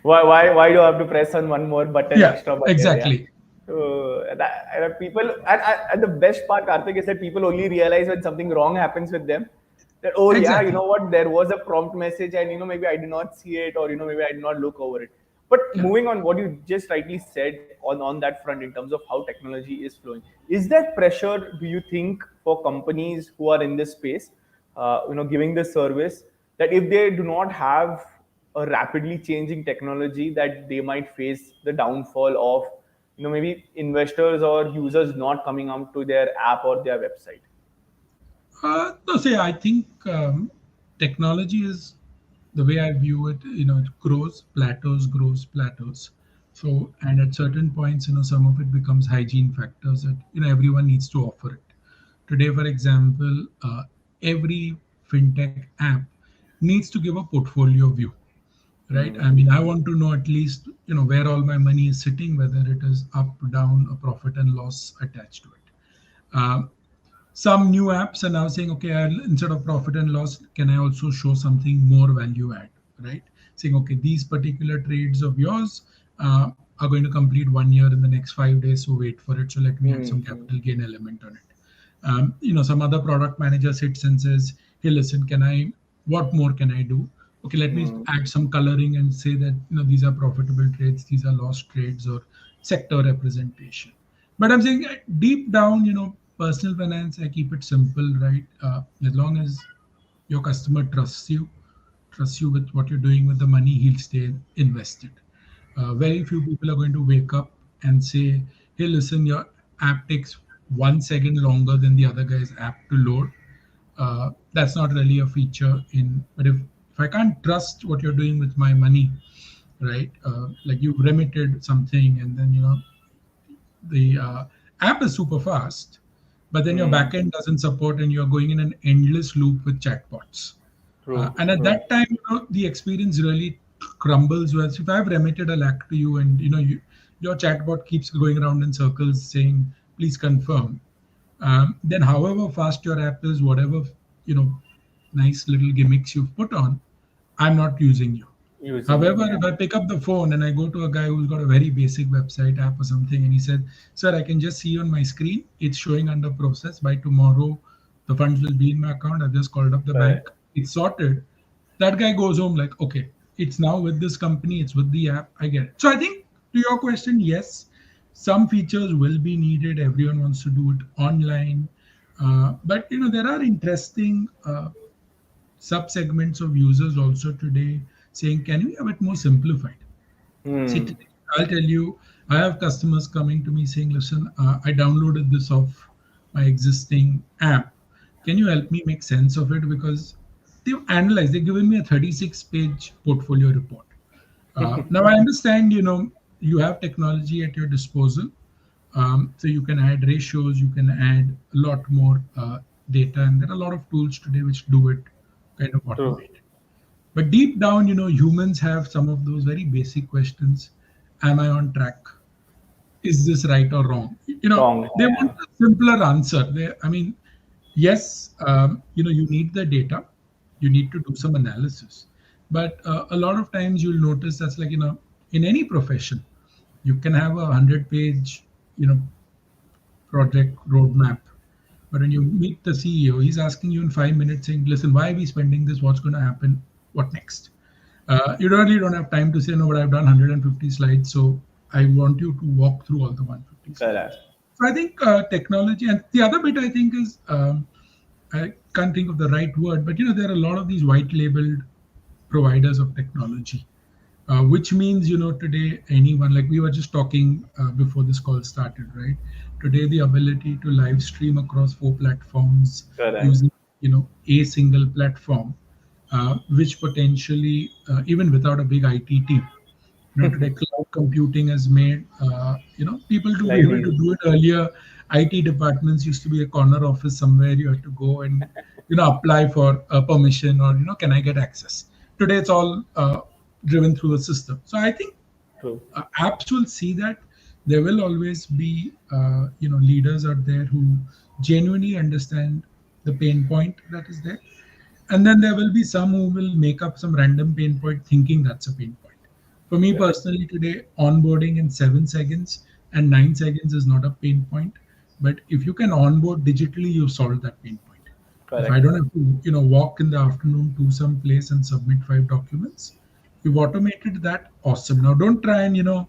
Why do I have to press on one more button, Yeah, extra button? Yeah. exactly. So and people, and the best part, Karthik, is that people only realize when something wrong happens with them. That, oh yeah, you Exactly. know what, there was a prompt message, and maybe I did not see it, or maybe I did not look over it. But Yeah. moving on, what you just rightly said on that front in terms of how technology is flowing, is that pressure? Do you think for companies who are in this space, giving this service, that if they do not have a rapidly changing technology, that they might face the downfall of maybe investors or users not coming out to their app or their website? No, say I think technology is the way I view it. It grows, plateaus. So, and at certain points, some of it becomes hygiene factors that everyone needs to offer it. Today, for example, every fintech app needs to give a portfolio view, right? I mean, I want to know at least where all my money is sitting, whether it is up, down, a profit and loss attached to it. Some new apps are now saying, okay, instead of profit and loss, can I also show something more value add, right? Saying, okay, these particular trades of yours are going to complete 1 year in the next 5 days, so wait for it. So let me add some capital gain element on it. Some other product manager sits and says, hey, listen, what more can I do? Okay, let me add some coloring and say that these are profitable trades, these are lost trades, or sector representation. But I'm saying deep down, personal finance, I keep it simple, right? As long as your customer trusts you with what you're doing with the money, he'll stay invested. Very few people are going to wake up and say, hey, listen, your app takes 1 second longer than the other guy's app to load. That's not really a feature but if I can't trust what you're doing with my money, right? Like you've remitted something and then, the app is super fast, but then your backend doesn't support and you're going in an endless loop with chatbots. True, And at true. that time, the experience really crumbles. Well, so if I've remitted a lakh to you and your chatbot keeps going around in circles saying, please confirm, then however fast your app is, whatever nice little gimmicks you've put on, I'm not using you. Using you, However, yeah. if I pick up the phone and I go to a guy who's got a very basic website app or something, and he said, "Sir, I can just see on my screen, it's showing under process. By tomorrow, the funds will be in my account. I've just called up the Correct. bank. It's sorted." That guy goes home like, "Okay, it's now with this company. It's with the app. I get it." So I think to your question, yes, some features will be needed. Everyone wants to do it online, but there are interesting sub-segments of users also today saying, can we have it more simplified? See, Hmm. today, I'll tell you, I have customers coming to me saying, listen, I downloaded this off my existing app. Can you help me make sense of it? Because they've given me a 36-page portfolio report. Now, I understand, you have technology at your disposal. So you can add ratios, you can add a lot more data, and there are a lot of tools today which do it kind of True. automated. But deep down, humans have some of those very basic questions. Am I on track? Is this right or wrong? Wrong. They want Yeah. a simpler answer. I mean, yes, you need the data, you need to do some analysis. But a lot of times you'll notice that's like, in any profession, you can have a 100-page, project roadmap. But when you meet the CEO, he's asking you in 5 minutes, saying, "Listen, why are we spending this? What's going to happen? What next?" You really don't have time to say, "No, but I've done 150 slides, so I want you to walk through all the 150 Correct. slides." So I think technology, and the other bit I think is I can't think of the right word, but there are a lot of these white labeled providers of technology, which means today anyone, like we were just talking before this call started, right? Today the ability to live stream across 4 platforms Correct. using a single platform, which potentially even without a big IT team, today cloud computing has made people to be Life able to easy. do it earlier. IT departments used to be a corner office somewhere. You had to go and apply for a permission, or can I get access? Today it's all driven through a system. So I think True. apps will see that. There will always be leaders out there who genuinely understand the pain point that is there, and then there will be some who will make up some random pain point thinking that's a pain point. For me Correct. personally, today onboarding in 7 seconds and 9 seconds is not a pain point. But if you can onboard digitally, you've solved that pain point. If I Correct. don't have to, walk in the afternoon to some place and submit 5 documents, you've automated that. Awesome. Now don't try and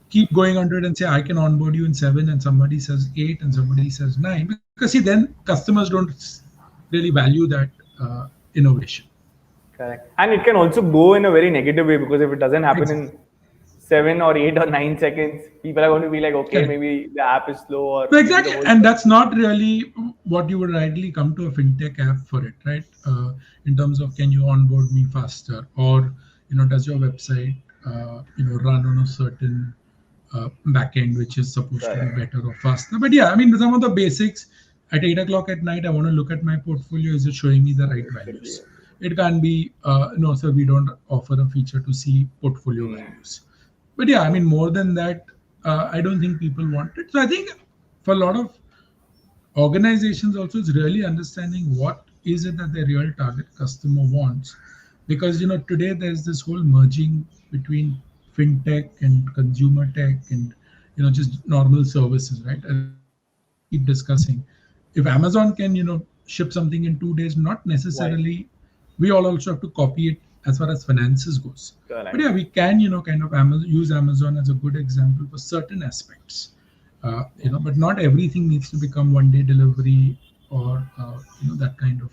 keep going onto it and say I can onboard you in 7 and somebody says 8 and somebody says 9, because see, then customers don't really value that innovation. Correct. And it can also go in a very negative way because if it doesn't happen Exactly. in 7 or 8 or 9 seconds, people are going to be like, okay, Correct. maybe the app is slow or No, maybe the exactly, whole and process. that's not really what you would rightly come to a fintech app for it, right? In terms of can you onboard me faster, or does your website run on a certain backend which is supposed to be Correct. better or faster? But yeah, I mean some of the basics. At 8 o'clock at night, I want to look at my portfolio. Is it showing me the right Exactly. values? It can't be no, sir. We don't offer a feature to see portfolio Hmm. values. But yeah, I True. mean more than that, I don't think people want it. So I think for a lot of organizations also is really understanding what is it that their real target customer wants, because today there's this whole merging between fintech and consumer tech and just normal services, right? As we keep discussing, if Amazon can ship something in 2 days, not Why? necessarily we all also have to copy it as far as finances goes. But yeah, Correct. we can kind of use Amazon as a good example for certain aspects, but not everything needs to become 1 day delivery or that kind of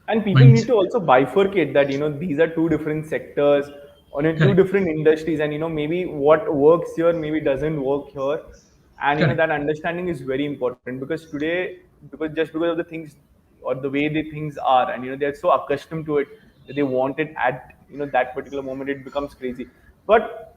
And people need mindset. to also bifurcate that these are two different sectors on two Correct, different industries, and maybe what works here maybe doesn't work here, and correct, that understanding is very important because today, because just because of the things or the way the things are, and they're so accustomed to it that they want it at that particular moment, it becomes crazy. But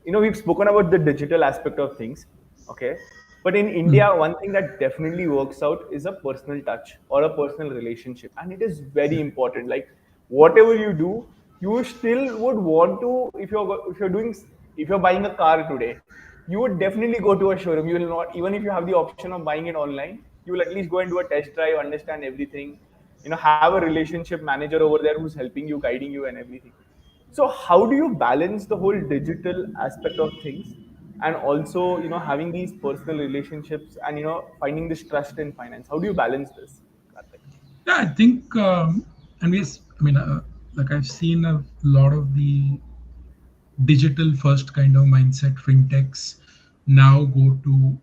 we've spoken about the digital aspect of things, okay, but in India, mm, one thing that definitely works out is a personal touch or a personal relationship, and it is very correct. important. Like, whatever you do, you still would want to, if you're buying a car today, you would definitely go to a showroom. You will not, even if you have the option of buying it online, you will at least go and do a test drive, understand everything, have a relationship manager over there who's helping you, guiding you, and everything. So how do you balance the whole digital aspect of things and also, having these personal relationships and, finding this trust in finance? How do you balance this, Karthik? Yeah, I think, I mean, like I've seen a lot of the digital first kind of mindset fintechs now go to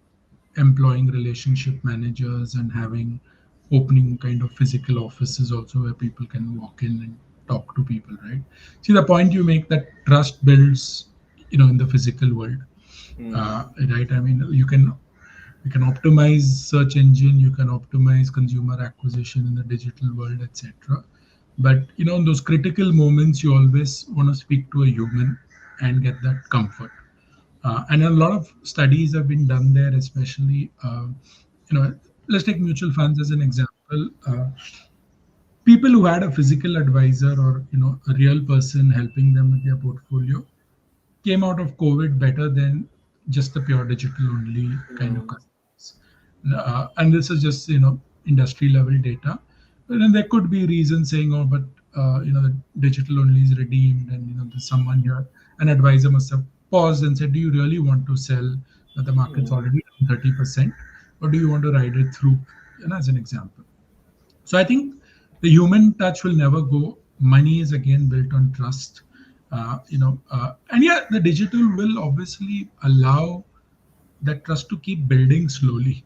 employing relationship managers and having opening kind of physical offices also where people can walk in and talk to people, right? See, the point you make, that trust builds in the physical world, Hmm. right? I mean, you can optimize search engine, you can optimize consumer acquisition in the digital world, etc. But in those critical moments, you always want to speak to a human and get that comfort. And a lot of studies have been done there, especially let's take mutual funds as an example. People who had a physical advisor or a real person helping them with their portfolio came out of COVID better than just the pure digital only kind of Hmm. customers. And this is just industry level data. But then there could be reasons saying, oh, but the digital only is redeemed, and there's someone here, an advisor must have paused and said, do you really want to sell? That the market's Hmm. already down 30%, or do you want to ride it through? As an example. So I think the human touch will never go. Money is again built on trust, and yeah, the digital will obviously allow that trust to keep building slowly.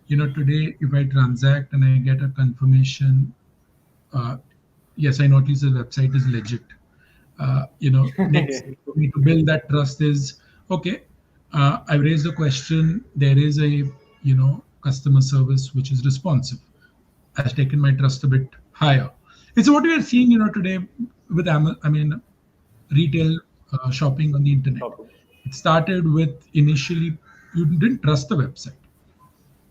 Today, if I transact and I get a confirmation, uh, yes, I notice the website is legit. Next for me to build that trust is, okay, I've raised a question. There is a customer service which is responsive, has taken my trust a bit higher. It's what we are seeing, today with Amazon. I mean, retail shopping on the internet. Topic. It started with initially you didn't trust the website.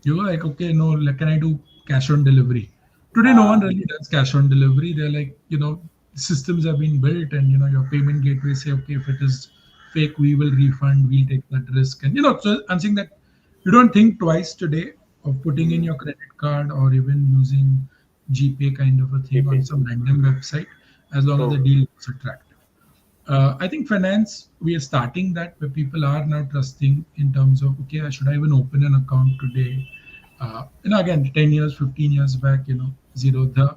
You were like, okay, no, like, can I do cash on delivery? Today, no one Ah. really does cash on delivery. They're like, systems have been built, and your payment gateway say, okay, if it is fake, we will refund, we'll take that risk. And so I'm saying that you don't think twice today of putting in Hmm. your credit card or even using GPay kind of a thing on GP. some random website, as long as the True. deal looks attractive. I think finance, we are starting that where people are now trusting in terms of, okay, should I even open an account today? Again, 10 years, 15 years back, zero, the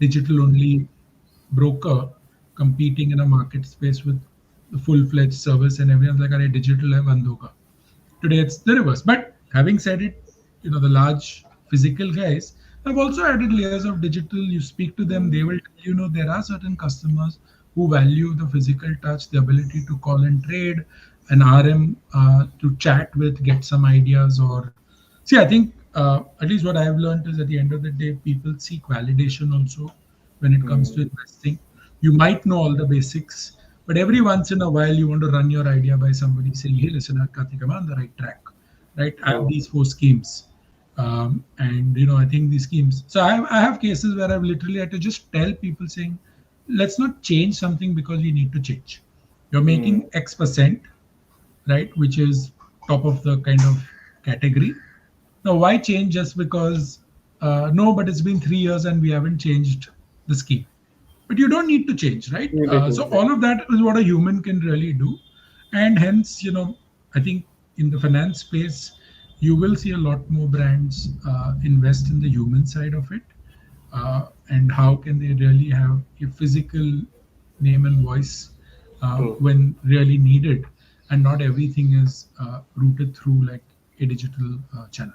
digital only broker competing in a market space with the full-fledged service, and everyone's like, "Arey, digital hai, band hoga." Today it's the reverse. But having said it, the large physical guys have also added layers of digital. You speak to them, they will tell there are certain customers who value the physical touch, the ability to call and trade, an RM to chat with, get some ideas. Or see, I think at least what I've learned is at the end of the day, people seek validation also when it comes to investing. You might know all the basics, but every once in a while, you want to run your idea by somebody saying, "Hey, listen, Kartik, I'm on the right track, right? I have Oh. these four schemes." And I think these schemes. So I have cases where I've literally had to just tell people saying, "Let's not change something because we need to change. You're Hmm. making X%, right? Which is top of the kind of category. Now, why change just because? No, but it's been 3 years and we haven't changed the scheme. But you don't need to change, right? You need to, So right. all of that is what a human can really do, and hence, I think in the finance space, you will see a lot more brands invest in the human side of it, and how can they really have a physical name and voice True. when really needed, and not everything is routed through like a digital channel.